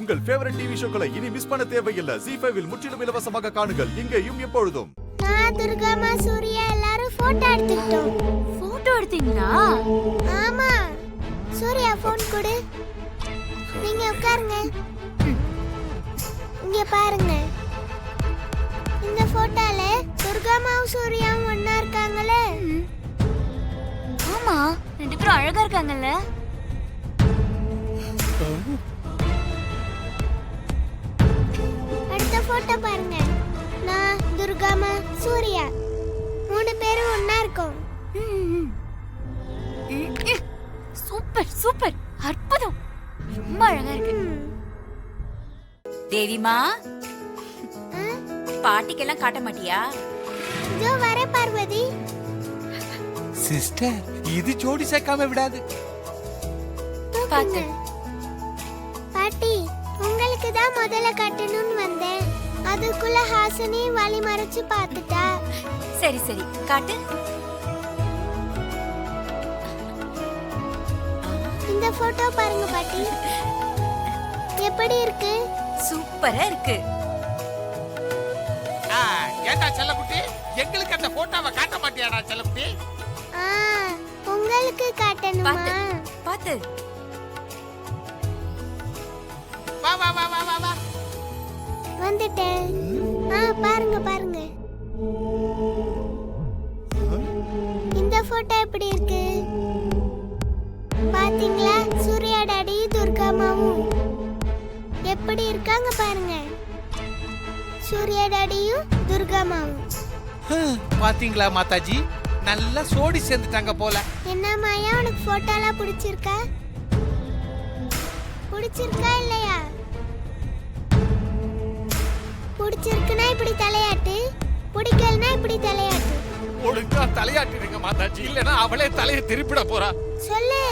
உங்கள் favourite TV ஷோக்களை இனி miss பண்ண தேவையில்லை. ஜீ5 இல் முற்றிலும் இலவசமாக காணுங்கள். இங்கேயும் எப்பொழுதும். நான் துர்காமா சூர்யா எல்லாரும் போட்டோ எடுத்துட்டோம். போட்டோ எடுத்தீங்களா? ஆமா. சூர்யா போன் கொடு. நீங்க உட்காருங்க. இங்க பாருங்க. இந்த போட்டோல துர்காமாவும் சூர்யாவும் ஒண்ணா இருக்காங்களே. ஆமா, ரெண்டு பேரும் அழகா இருக்காங்கல்ல. அடுத்த போட்டோ பாருங்க. நான் துர்காமா சூர்யா மூணு பேரும் ஒண்ணா இருக்கோம். சூப்பர் சூப்பர், அற்புதம், ரொம்ப அழகா இருக்கு. தேவிமா, பாட்டிக்கெல்லாம் காட்ட மாட்டியா? இதோ வர பார்வதி. சிஸ்டர், இது ஜோடி சேர்க்காம விடாது. பாத்து. பாட்டி, உங்களுக்கு தான் முதல்ல கட்டணும்னு வந்தேன். அதுக்குள்ள ஹாசினி வழி மறைச்சு பார்த்துட்டா. சரி சரி, காட்டு. இந்த போட்டோ பாருங்க பாட்டி. எப்படி இருக்கு? சூப்பரா இருக்கு. ஏண்டா செல்லக்குட்டி, எங்களுக்கு அந்த போட்டோவை காட்ட மாட்டியாடா செல்லக்குட்டி? உங்களுக்கு காட்டணுமா? பாத்து. வா வா வா வா வா வா. வந்துட்டேன். பாருங்க பாருங்க. இந்த போட்டோ எப்படி இருக்கு? பாத்தீங்களா? சூர்யா டாடி துர்காமாவும் எப்படி இருக்காங்க பாருங்க. சூர்யா டாடியும் துர்காமாவும். பாத்தீங்களா மாதாஜி, நல்லா சோடி சேர்ந்துட்டாங்க போல. என்ன மாயா, உனக்கு போட்டோலாம் பிடிச்சிருக்கா? பிடிச்சிருக்கா இல்லையா? பிடிச்சிருக்குன்னா இப்படி தலையாட்டு, பிடிக்கலனா இப்படி தலையாட்டு. ஒழுங்கா தலையாட்டிடுங்க மாதாஜி, இல்லனா அவளே தலையை திருப்பிட போறா. சொல்லு.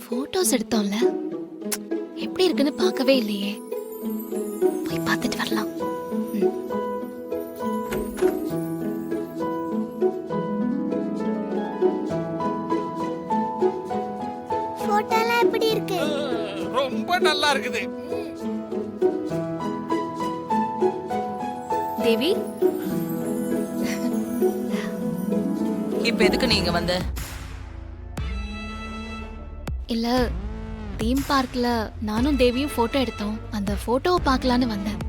போட்டோஸ் எடுத்தோம்ல, எப்படி இருக்குன்னு பார்க்கவே இல்லையே. போய் பார்த்துட்டு வரலாம். போட்டோலாம் எப்படி இருக்கு? ரொம்ப நல்லா இருக்குது. தேவி, இப்ப எதுக்கு நீங்க வந்த? இல்ல, தீம் பார்க்ல நானும் தேவியும் போட்டோ எடுத்தோம். அந்த போட்டோவை பார்க்கலான்னு வந்தேன்.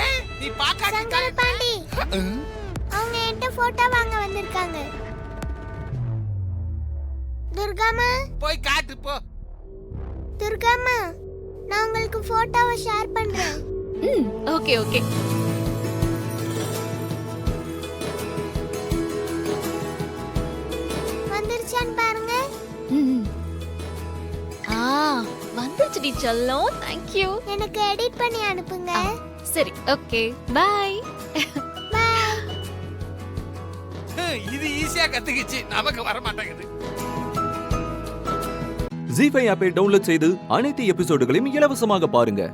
ஏய், நீ பாக்காத சங்கர பாண்டி, அவங்க என்கிட்ட போட்டோ வாங்க வந்திருக்காங்க. துர்காமா, போய் காட்டு போ. துர்காமா, நான் உங்களுக்கு போட்டோவை ஷேர் பண்றேன். Okay okay. வந்துருச்சான்னு பாருங்க. வந்துருச்சுடி செல்லம். Thank you. எனக்கு எடிட் பண்ணி அனுப்புங்க. சரி, ஓகே, பை. இது ஈஸியா கத்துக்கிச்சு, நமக்கு வர மாட்டேங்குது. ஜீ5 ஆப்பை டவுன்லோட் செய்து அனைத்து எபிசோடுகளையும் இலவசமாக பாருங்க.